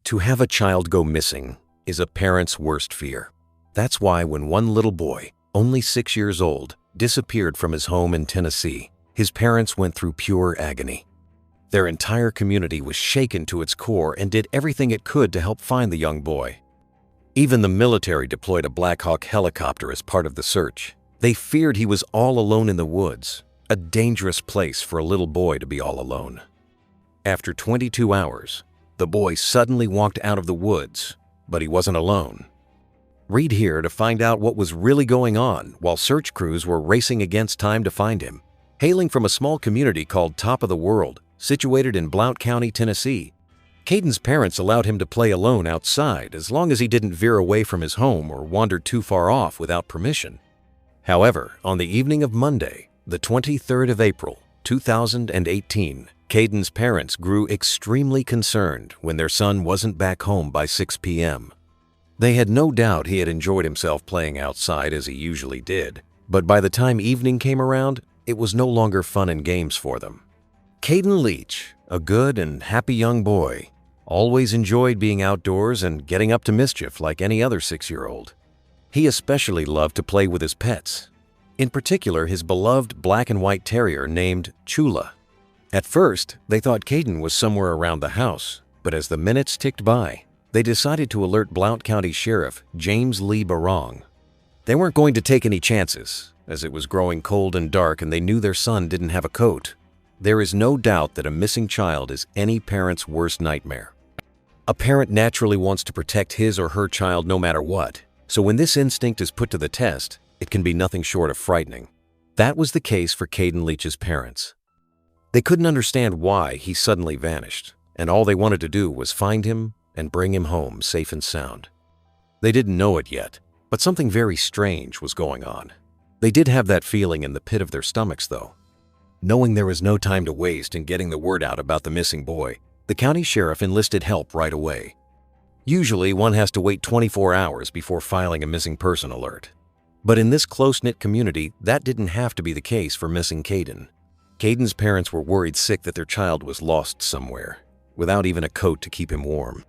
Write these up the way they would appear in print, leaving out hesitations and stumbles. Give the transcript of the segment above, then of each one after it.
To have a child go missing is a parent's worst fear. That's why when one little boy, only 6 years old, disappeared from his home in Tennessee, his parents went through pure agony. Their entire community was shaken to its core and did everything it could to help find the young boy. Even the military deployed a Black Hawk helicopter as part of the search. They feared he was all alone in the woods, a dangerous place for a little boy to be all alone. After 22 hours, the boy suddenly walked out of the woods, but he wasn't alone. Read here to find out what was really going on while search crews were racing against time to find him. Hailing from a small community called Top of the World, situated in Blount County, Tennessee, Caden's parents allowed him to play alone outside as long as he didn't veer away from his home or wander too far off without permission. However, on the evening of Monday, the 23rd of April, 2018, Caden's parents grew extremely concerned when their son wasn't back home by 6 p.m. They had no doubt he had enjoyed himself playing outside as he usually did, but by the time evening came around, it was no longer fun and games for them. Caden Leach, a good and happy young boy, always enjoyed being outdoors and getting up to mischief like any other 6-year-old. He especially loved to play with his pets, in particular his beloved black and white terrier named Chula. At first, they thought Caden was somewhere around the house, but as the minutes ticked by, they decided to alert Blount County Sheriff James Lee Barong. They weren't going to take any chances, as it was growing cold and dark and they knew their son didn't have a coat. There is no doubt that a missing child is any parent's worst nightmare. A parent naturally wants to protect his or her child no matter what, so when this instinct is put to the test, it can be nothing short of frightening. That was the case for Caden Leach's parents. They couldn't understand why he suddenly vanished, and all they wanted to do was find him and bring him home safe and sound. They didn't know it yet, but something very strange was going on. They did have that feeling in the pit of their stomachs, though. Knowing there was no time to waste in getting the word out about the missing boy, the county sheriff enlisted help right away. Usually, one has to wait 24 hours before filing a missing person alert. But in this close-knit community, that didn't have to be the case for missing Caden. Caden's parents were worried sick that their child was lost somewhere, without even a coat to keep him warm.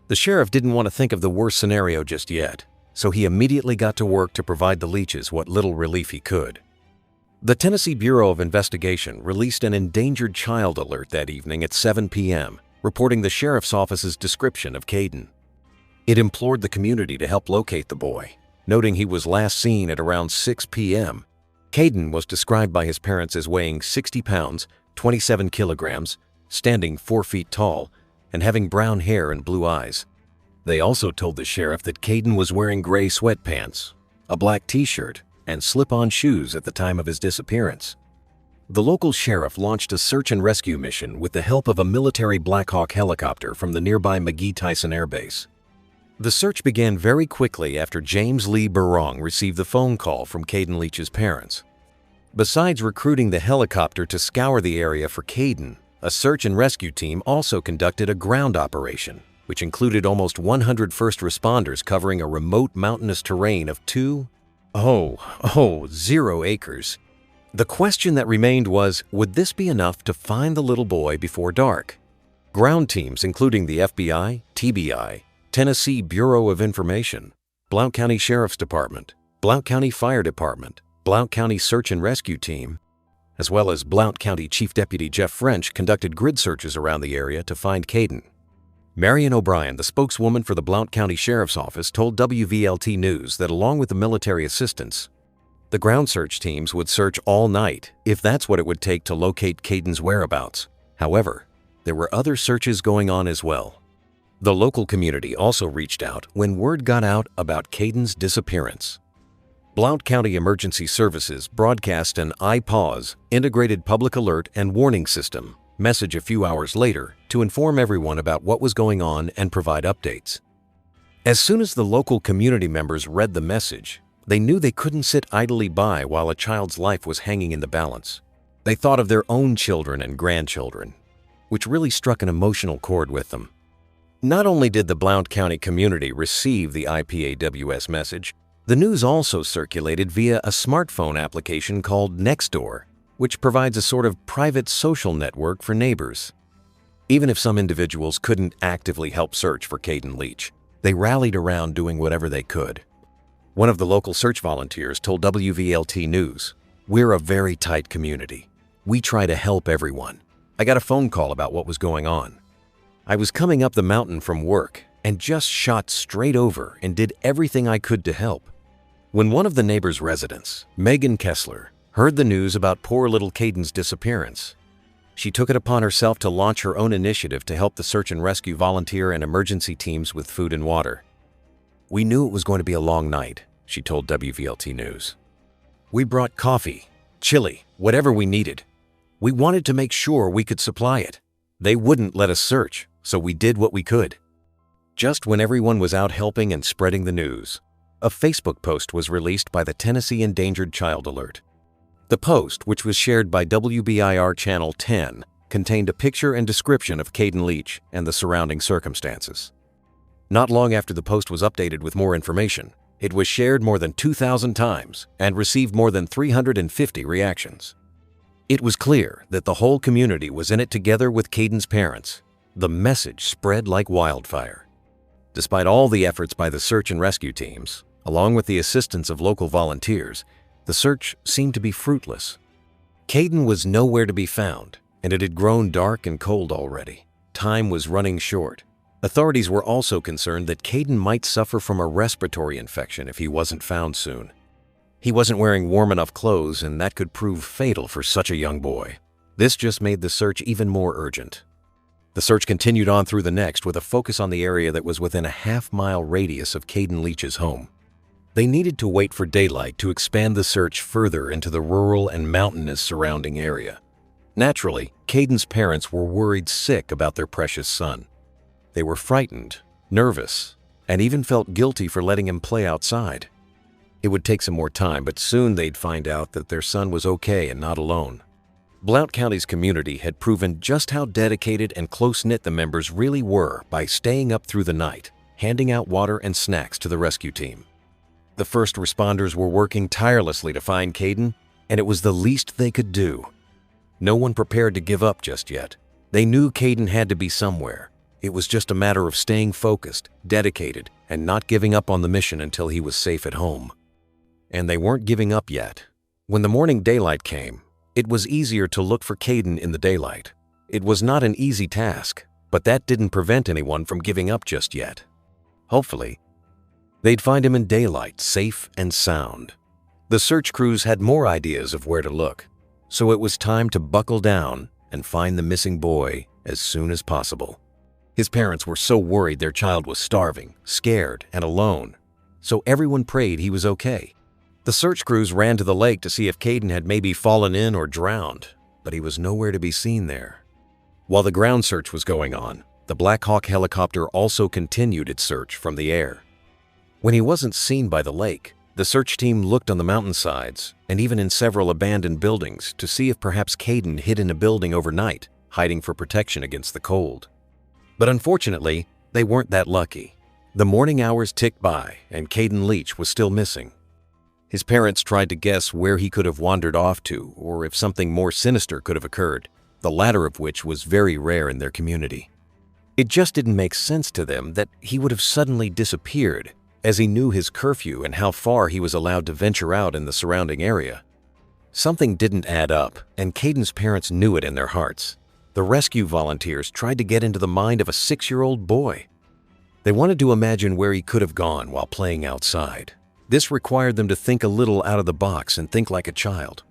The sheriff didn't want to think of the worst scenario just yet, so he immediately got to work to provide the Leaches what little relief he could. The Tennessee Bureau of Investigation released an endangered child alert that evening at 7 p.m., reporting the sheriff's office's description of Caden. It implored the community to help locate the boy, noting he was last seen at around 6 p.m. Caden was described by his parents as weighing 60 pounds, 27 kilograms, standing 4 feet tall, and having brown hair and blue eyes. They also told the sheriff that Caden was wearing gray sweatpants, a black t-shirt, and slip-on shoes at the time of his disappearance. The local sheriff launched a search and rescue mission with the help of a military Black Hawk helicopter from the nearby McGee-Tyson Air Base. The search began very quickly after James Lee Barong received the phone call from Caden Leach's parents. Besides recruiting the helicopter to scour the area for Caden, a search and rescue team also conducted a ground operation, which included almost 100 first responders covering a remote mountainous terrain of 0 acres. The question that remained was, would this be enough to find the little boy before dark? Ground teams including the FBI, TBI, Tennessee Bureau of Information, Blount County Sheriff's Department, Blount County Fire Department, Blount County Search and Rescue Team, as well as Blount County Chief Deputy Jeff French conducted grid searches around the area to find Caden. Marion O'Brien, the spokeswoman for the Blount County Sheriff's Office, told WVLT News that along with the military assistance, the ground search teams would search all night if that's what it would take to locate Caden's whereabouts. However, there were other searches going on as well. The local community also reached out when word got out about Caden's disappearance. Blount County Emergency Services broadcast an I-Pause, integrated public alert and warning system, message a few hours later to inform everyone about what was going on and provide updates. As soon as the local community members read the message, they knew they couldn't sit idly by while a child's life was hanging in the balance. They thought of their own children and grandchildren, which really struck an emotional chord with them. Not only did the Blount County community receive the IPAWS message, the news also circulated via a smartphone application called Nextdoor, which provides a sort of private social network for neighbors. Even if some individuals couldn't actively help search for Caden Leach, they rallied around doing whatever they could. One of the local search volunteers told WVLT News, "We're a very tight community. We try to help everyone. I got a phone call about what was going on. I was coming up the mountain from work and just shot straight over and did everything I could to help. When one of the neighbor's residents, Megan Kessler, heard the news about poor little Caden's disappearance, she took it upon herself to launch her own initiative to help the search and rescue volunteer and emergency teams with food and water. We knew it was going to be a long night," she told WVLT News. "We brought coffee, chili, whatever we needed. We wanted to make sure we could supply it. They wouldn't let us search, so we did what we could." Just when everyone was out helping and spreading the news, a Facebook post was released by the Tennessee Endangered Child Alert. The post, which was shared by WBIR Channel 10, contained a picture and description of Caden Leach and the surrounding circumstances. Not long after the post was updated with more information, it was shared more than 2,000 times and received more than 350 reactions. It was clear that the whole community was in it together with Caden's parents. The message spread like wildfire. Despite all the efforts by the search and rescue teams, along with the assistance of local volunteers, the search seemed to be fruitless. Caden was nowhere to be found, and it had grown dark and cold already. Time was running short. Authorities were also concerned that Caden might suffer from a respiratory infection if he wasn't found soon. He wasn't wearing warm enough clothes, and that could prove fatal for such a young boy. This just made the search even more urgent. The search continued on through the next with a focus on the area that was within a half-mile radius of Caden Leach's home. They needed to wait for daylight to expand the search further into the rural and mountainous surrounding area. Naturally, Caden's parents were worried sick about their precious son. They were frightened, nervous, and even felt guilty for letting him play outside. It would take some more time, but soon they'd find out that their son was okay and not alone. Blount County's community had proven just how dedicated and close-knit the members really were by staying up through the night, handing out water and snacks to the rescue team. The first responders were working tirelessly to find Caden, and it was the least they could do. No one prepared to give up just yet. They knew Caden had to be somewhere. It was just a matter of staying focused, dedicated, and not giving up on the mission until he was safe at home. And they weren't giving up yet. When the morning daylight came, it was easier to look for Caden in the daylight. It was not an easy task, but that didn't prevent anyone from giving up just yet. Hopefully, they'd find him in daylight, safe and sound. The search crews had more ideas of where to look, so it was time to buckle down and find the missing boy as soon as possible. His parents were so worried their child was starving, scared, and alone, so everyone prayed he was okay. The search crews ran to the lake to see if Caden had maybe fallen in or drowned, but he was nowhere to be seen there. While the ground search was going on, the Black Hawk helicopter also continued its search from the air. When he wasn't seen by the lake, the search team looked on the mountainsides and even in several abandoned buildings to see if perhaps Caden hid in a building overnight, hiding for protection against the cold. But unfortunately, they weren't that lucky. The morning hours ticked by and Caden Leach was still missing. His parents tried to guess where he could have wandered off to or if something more sinister could have occurred, the latter of which was very rare in their community. It just didn't make sense to them that he would have suddenly disappeared, as he knew his curfew and how far he was allowed to venture out in the surrounding area. Something didn't add up, and Caden's parents knew it in their hearts. The rescue volunteers tried to get into the mind of a 6-year-old boy. They wanted to imagine where he could have gone while playing outside. This required them to think a little out of the box and think like a child.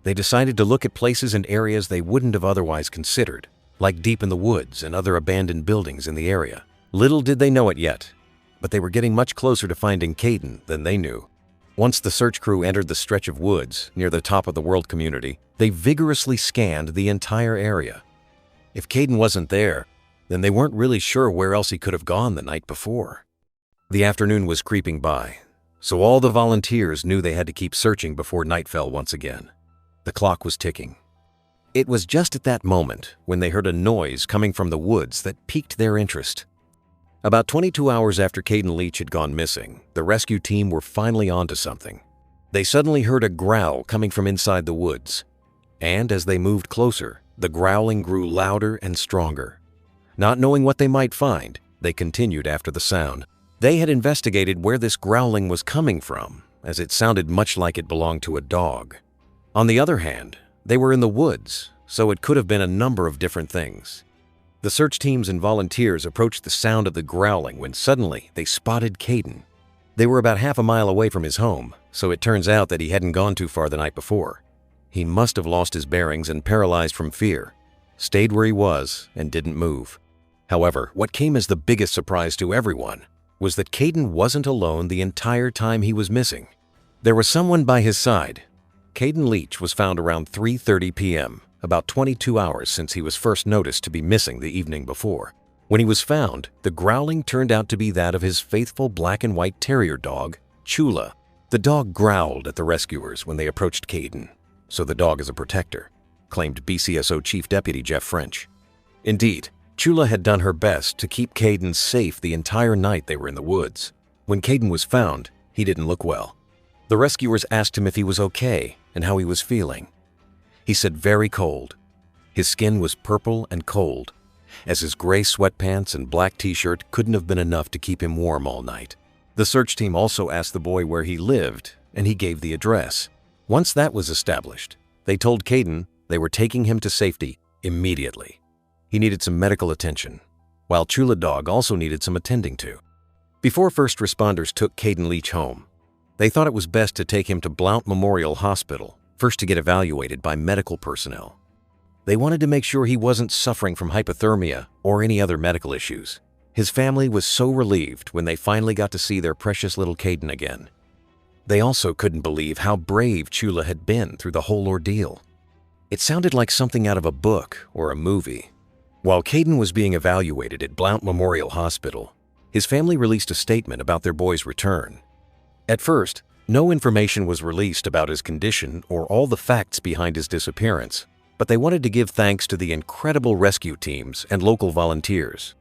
They decided to look at places and areas they wouldn't have otherwise considered, like deep in the woods and other abandoned buildings in the area. Little did they know it yet, but they were getting much closer to finding Caden than they knew. Once the search crew entered the stretch of woods near the top of the world community, they vigorously scanned the entire area. If Caden wasn't there, then they weren't really sure where else he could have gone the night before. The afternoon was creeping by, so all the volunteers knew they had to keep searching before night fell once again. The clock was ticking. It was just at that moment when they heard a noise coming from the woods that piqued their interest. About 22 hours after Caden Leach had gone missing, the rescue team were finally onto something. They suddenly heard a growl coming from inside the woods, and as they moved closer, the growling grew louder and stronger. Not knowing what they might find, they continued after the sound. They had investigated where this growling was coming from, as it sounded much like it belonged to a dog. On the other hand, they were in the woods, so it could have been a number of different things. The search teams and volunteers approached the sound of the growling when suddenly they spotted Caden. They were about half a mile away from his home, so it turns out that he hadn't gone too far the night before. He must have lost his bearings and paralyzed from fear, stayed where he was, and didn't move. However, what came as the biggest surprise to everyone was that Caden wasn't alone the entire time he was missing. There was someone by his side. Caden Leach was found around 3:30 p.m., about 22 hours since he was first noticed to be missing the evening before. When he was found, the growling turned out to be that of his faithful black and white terrier dog, Chula. The dog growled at the rescuers when they approached Caden, so the dog is a protector, claimed BCSO Chief Deputy Jeff French. Indeed, Chula had done her best to keep Caden safe the entire night they were in the woods. When Caden was found, he didn't look well. The rescuers asked him if he was okay and how he was feeling. He said very cold. His skin was purple and cold, as his gray sweatpants and black t-shirt couldn't have been enough to keep him warm all night. The search team also asked the boy where he lived, and he gave the address. Once that was established, they told Caden they were taking him to safety immediately. He needed some medical attention, while Chula Dog also needed some attending to. Before first responders took Caden Leach home, they thought it was best to take him to Blount Memorial Hospital, first to get evaluated by medical personnel. They wanted to make sure he wasn't suffering from hypothermia or any other medical issues. His family was so relieved when they finally got to see their precious little Caden again. They also couldn't believe how brave Chula had been through the whole ordeal. It sounded like something out of a book or a movie. While Caden was being evaluated at Blount Memorial Hospital, his family released a statement about their boy's return. At first, no information was released about his condition or all the facts behind his disappearance, but they wanted to give thanks to the incredible rescue teams and local volunteers.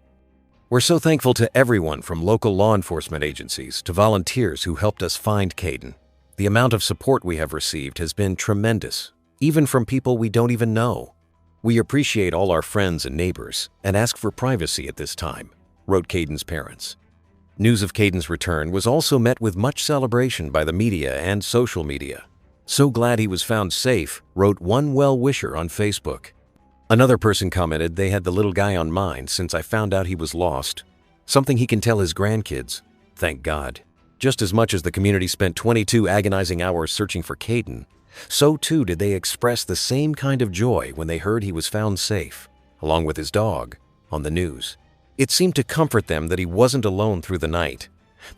We're so thankful to everyone from local law enforcement agencies to volunteers who helped us find Caden. The amount of support we have received has been tremendous, even from people we don't even know. We appreciate all our friends and neighbors and ask for privacy at this time, wrote Caden's parents. News of Caden's return was also met with much celebration by the media and social media. So glad he was found safe, wrote one well-wisher on Facebook. Another person commented they had the little guy on mind since I found out he was lost. Something he can tell his grandkids. Thank God. Just as much as the community spent 22 agonizing hours searching for Caden, so too did they express the same kind of joy when they heard he was found safe, along with his dog, on the news. It seemed to comfort them that he wasn't alone through the night.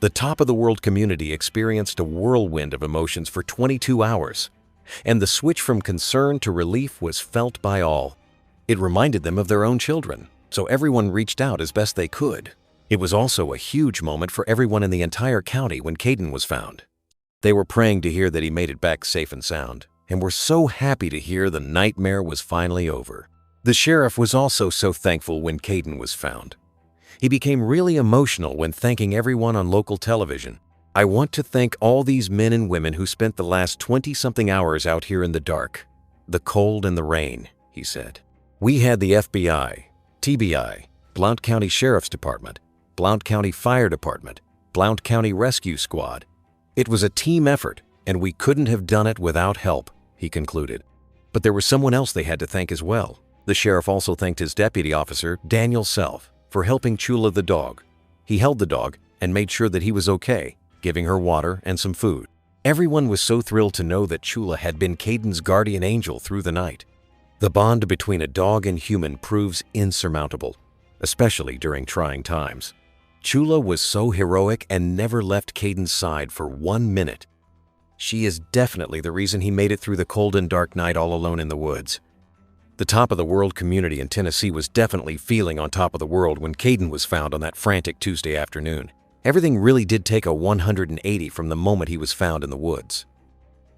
The top-of-the-world community experienced a whirlwind of emotions for 22 hours, and the switch from concern to relief was felt by all. It reminded them of their own children, so everyone reached out as best they could. It was also a huge moment for everyone in the entire county when Caden was found. They were praying to hear that he made it back safe and sound, and were so happy to hear the nightmare was finally over. The sheriff was also so thankful when Caden was found. He became really emotional when thanking everyone on local television. I want to thank all these men and women who spent the last 20-something hours out here in the dark, the cold and the rain, he said. We had the FBI, TBI, Blount County Sheriff's Department, Blount County Fire Department, Blount County Rescue Squad. It was a team effort, and we couldn't have done it without help, he concluded. But there was someone else they had to thank as well. The sheriff also thanked his deputy officer, Daniel Self, for helping Chula the dog. He held the dog and made sure that he was okay, giving her water and some food. Everyone was so thrilled to know that Chula had been Caden's guardian angel through the night. The bond between a dog and human proves insurmountable, especially during trying times. Chula was so heroic and never left Caden's side for 1 minute. She is definitely the reason he made it through the cold and dark night all alone in the woods. The top-of-the-world community in Tennessee was definitely feeling on top of the world when Caden was found on that frantic Tuesday afternoon. Everything really did take a 180 from the moment he was found in the woods.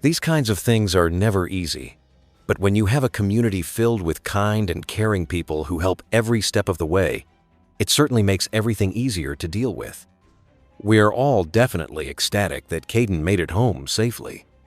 These kinds of things are never easy, but when you have a community filled with kind and caring people who help every step of the way, it certainly makes everything easier to deal with. We are all definitely ecstatic that Caden made it home safely.